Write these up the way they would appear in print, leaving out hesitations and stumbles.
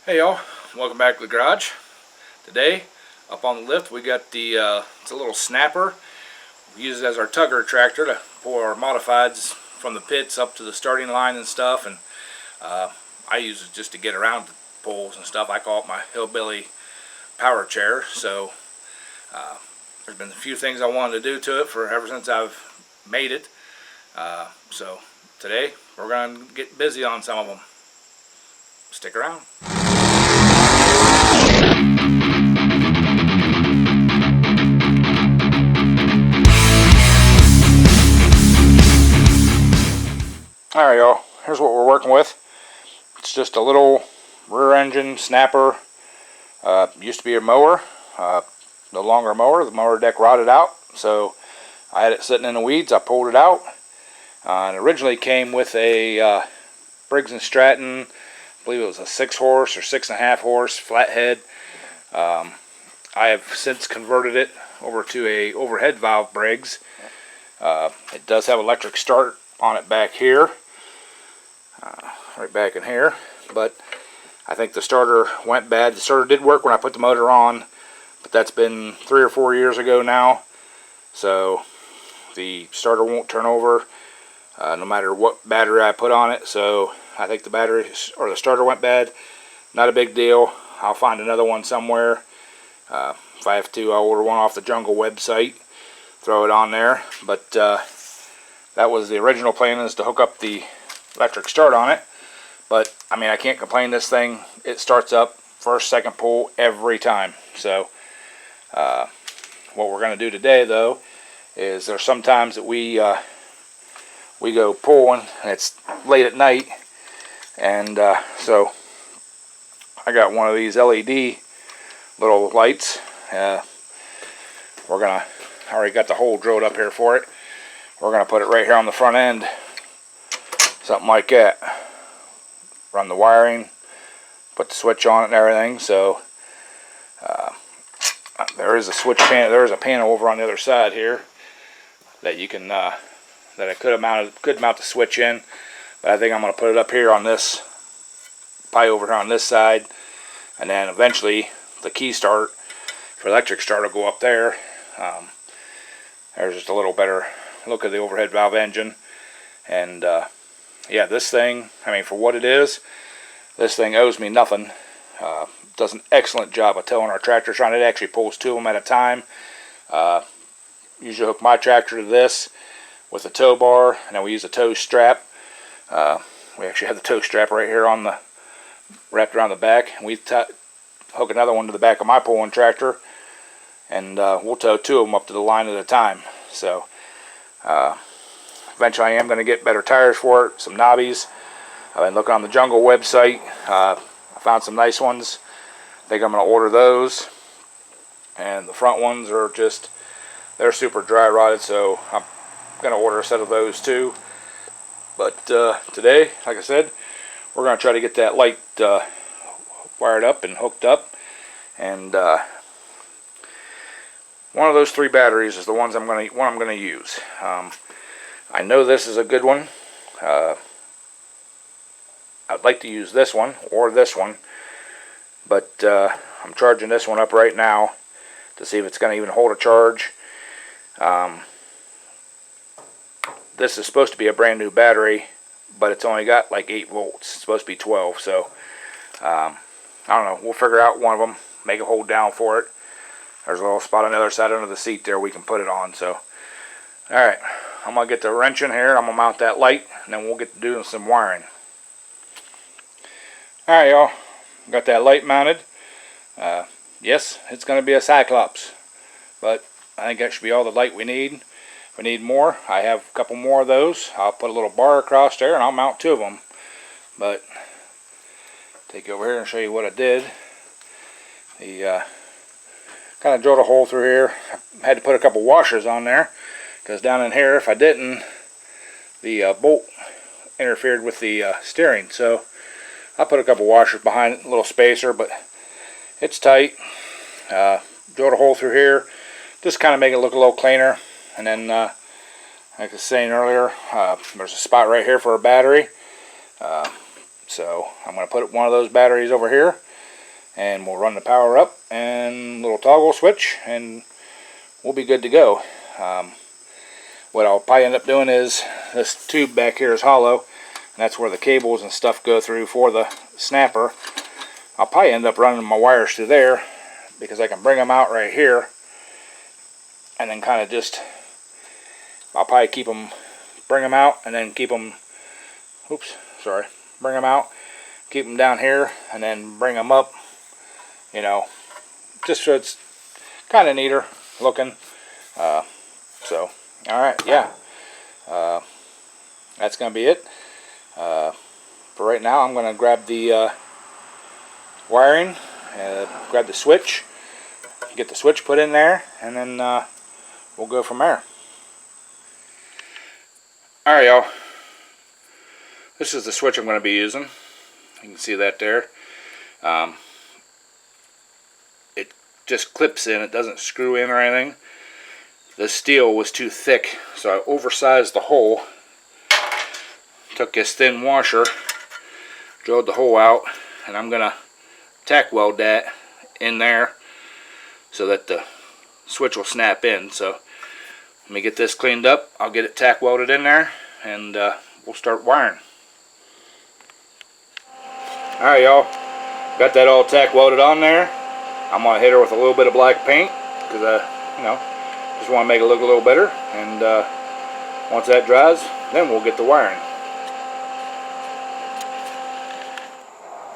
Hey y'all, welcome back to the garage. Today, up on the lift, we got the it's a little snapper. We use it as our tugger tractor to pull our modifieds from the pits up to the starting line and stuff. And I use it just to get around the poles and stuff. I call it my hillbilly power chair. So there's been a few things I wanted to do to it for ever since I've made it. So today we're going to get busy on some of them. Stick around. Alright y'all, here's what we're working with. It's just a little rear engine snapper. Used to be a mower, no longer a mower. The mower deck rotted out, so I had it sitting in the weeds. I pulled it out. And originally came with a Briggs & Stratton, I believe it was a 6 horse or 6.5 horse flathead. I have since converted it over to a overhead valve Briggs. It does have electric start on it back here. Right back in here, but I think the starter went bad. The starter did work when I put the motor on, but that's been 3 or 4 years ago now, so the starter won't turn over no matter what battery I put on it. So I think the battery or the starter went bad. Not a big deal. I'll find another one somewhere. If I have to, I'll order one off the Jungle website, throw it on there. But that was the original plan, is to hook up the electric start on it. But I mean, I can't complain. This thing, it starts up first, second pull every time. So what we're going to do today though is there's sometimes that we go pulling and it's late at night, and so I got one of these LED little lights. I already got the hole drilled up here for it. We're going to put it right here on the front end, something like that. Run the wiring, put the switch on it and everything. So there is a switch panel. There is a panel over on the other side here that you can that I could mount the switch in, but I think I'm going to put it up here on this, probably over here on this side, and then eventually the key start for electric start will go up there. There's just a little better look at the overhead valve engine. And yeah, this thing, I mean, for what it is, this thing owes me nothing. Does an excellent job of towing our tractors around. It actually pulls 2 of them at a time. Usually hook my tractor to this with a tow bar, and then we use a tow strap. We actually have the tow strap right here on the wrapped around the back. And we hook another one to the back of my pulling tractor, and we'll tow 2 of them up to the line at a time. So eventually I am going to get better tires for it, some knobbies. I've been looking on the Jungle website. I found some nice ones. I think I'm going to order those. And the front ones are just, they're super dry rotted, so I'm going to order a set of those too. But today, like I said, we're going to try to get that light wired up and hooked up. And one of those 3 batteries is the ones I'm going to use. I know this is a good one. I'd like to use this one or this one, but I'm charging this one up right now to see if it's going to even hold a charge. This is supposed to be a brand new battery, but it's only got like 8 volts. It's supposed to be 12, so I don't know. We'll figure out one of them, make a hole down for it. There's a little spot on the other side under the seat there we can put it on. So, alright, I'm going to get the wrench in here. I'm going to mount that light, and then we'll get to doing some wiring. Alright y'all, got that light mounted. Yes, it's going to be a Cyclops, but I think that should be all the light we need. If we need more, I have a couple more of those. I'll put a little bar across there and I'll mount 2 of them. But take you over here and show you what I did. The kind of drilled a hole through here. I had to put a couple washers on there, because down in here, if I didn't, the bolt interfered with the steering. So I put a couple washers behind it, a little spacer, but it's tight. Drilled a hole through here, just kind of make it look a little cleaner. And then, like I was saying earlier, there's a spot right here for a battery. So I'm going to put one of those batteries over here. and we'll run the power up and little toggle switch, and we'll be good to go. What I'll probably end up doing is, this tube back here is hollow, and that's where the cables and stuff go through for the snapper. I'll probably end up running my wires through there, because I can bring them out right here, and then kind of just, I'll probably keep them, bring them out, and then keep them, bring them out, keep them down here, and then bring them up, you know, just so it's kind of neater looking. So, alright, yeah, that's going to be it. For right now, I'm going to grab the wiring, grab the switch, get the switch put in there, and then we'll go from there. Alright, y'all, this is the switch I'm going to be using. You can see that there. It just clips in, it doesn't screw in or anything. The steel was too thick, so I oversized the hole. Took this thin washer, drilled the hole out, and I'm going to tack weld that in there so that the switch will snap in. So let me get this cleaned up, I'll get it tack welded in there, and we'll start wiring. Alright, y'all, got that all tack welded on there. I'm going to hit her with a little bit of black paint, because I, just want to make it look a little better. And once that dries, then we'll get the wiring.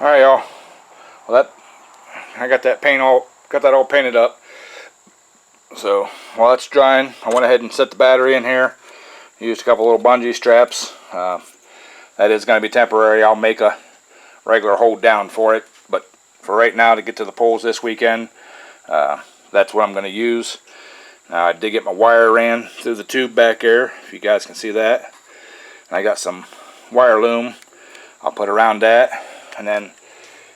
Alright, y'all, well, I got that paint all painted up. So while that's drying, I went ahead and set the battery in here. Used a couple little bungee straps. That is going to be temporary. I'll make a regular hold down for it, but for right now, to get to the poles this weekend, that's what I'm going to use. Now, I did get my wire ran through the tube back there, if you guys can see that. And I got some wire loom I'll put around that, and then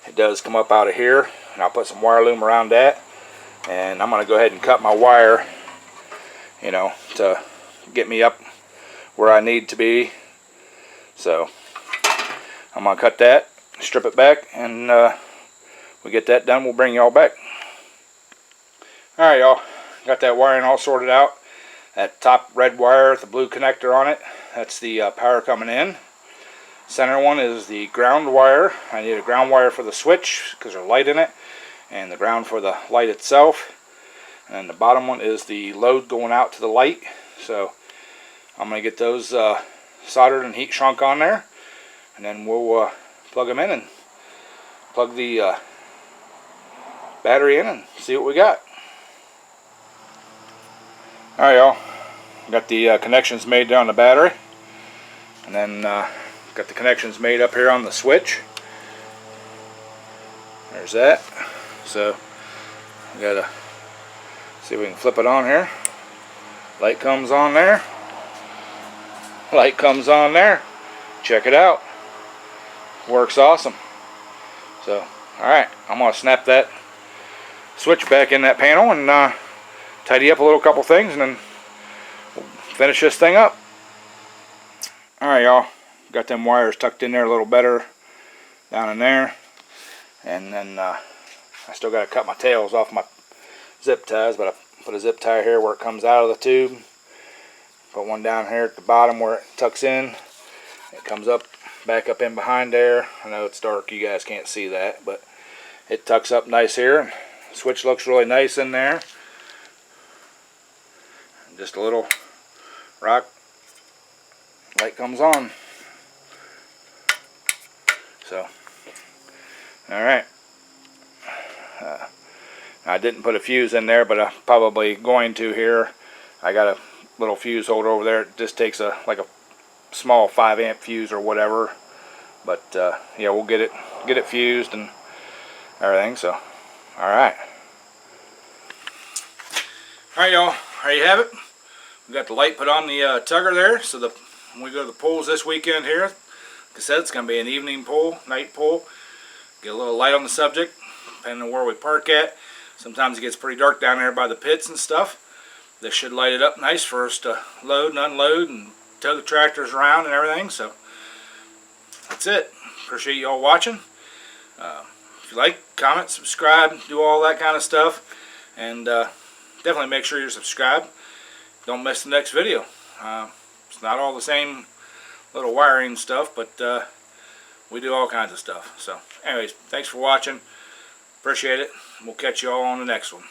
it does come up out of here, and I'll put some wire loom around that, and I'm going to go ahead and cut my wire, to get me up where I need to be. So I'm going to cut that, strip it back, and we get that done, we'll bring y'all back. Alright, y'all, got that wiring all sorted out. That top red wire with the blue connector on it, that's the power coming in. Center one is the ground wire. I need a ground wire for the switch because there's light in it, and the ground for the light itself. And the bottom one is the load going out to the light. So I'm going to get those soldered and heat shrunk on there, and then we'll plug them in and plug the battery in and see what we got. Alright, y'all, got the connections made there on the battery, and then got the connections made up here on the switch. There's that. So we gotta see if we can flip it on here. Light comes on there. Light comes on there. Check it out. Works awesome. So, alright, I'm gonna snap that switch back in that panel and tidy up a couple things, and then we'll finish this thing up. Alright, y'all, got them wires tucked in there a little better down in there, and then I still got to cut my tails off my zip ties, but I put a zip tie here where it comes out of the tube, put one down here at the bottom where it tucks in. It comes up, back up in behind there. I know it's dark, you guys can't see that, but it tucks up nice here, and the switch looks really nice in there. Just a little rock, light comes on. So, alright. I didn't put a fuse in there, but I'm probably going to here. I got a little fuse holder over there. It just takes like a small 5-amp fuse or whatever. But yeah, we'll get it fused and everything. So, alright. Alright, y'all, there you have it. We got the light put on the tugger there, so when we go to the poles this weekend here, like I said, it's going to be an evening pole, night pole. Get a little light on the subject, depending on where we park at. Sometimes it gets pretty dark down there by the pits and stuff. This should light it up nice for us to load and unload and tow the tractors around and everything. So that's it. Appreciate y'all watching. if you like, comment, subscribe, do all that kind of stuff. And definitely make sure you're subscribed. Don't miss the next video. It's not all the same little wiring stuff, but we do all kinds of stuff. So anyways, thanks for watching. Appreciate it. We'll catch you all on the next one.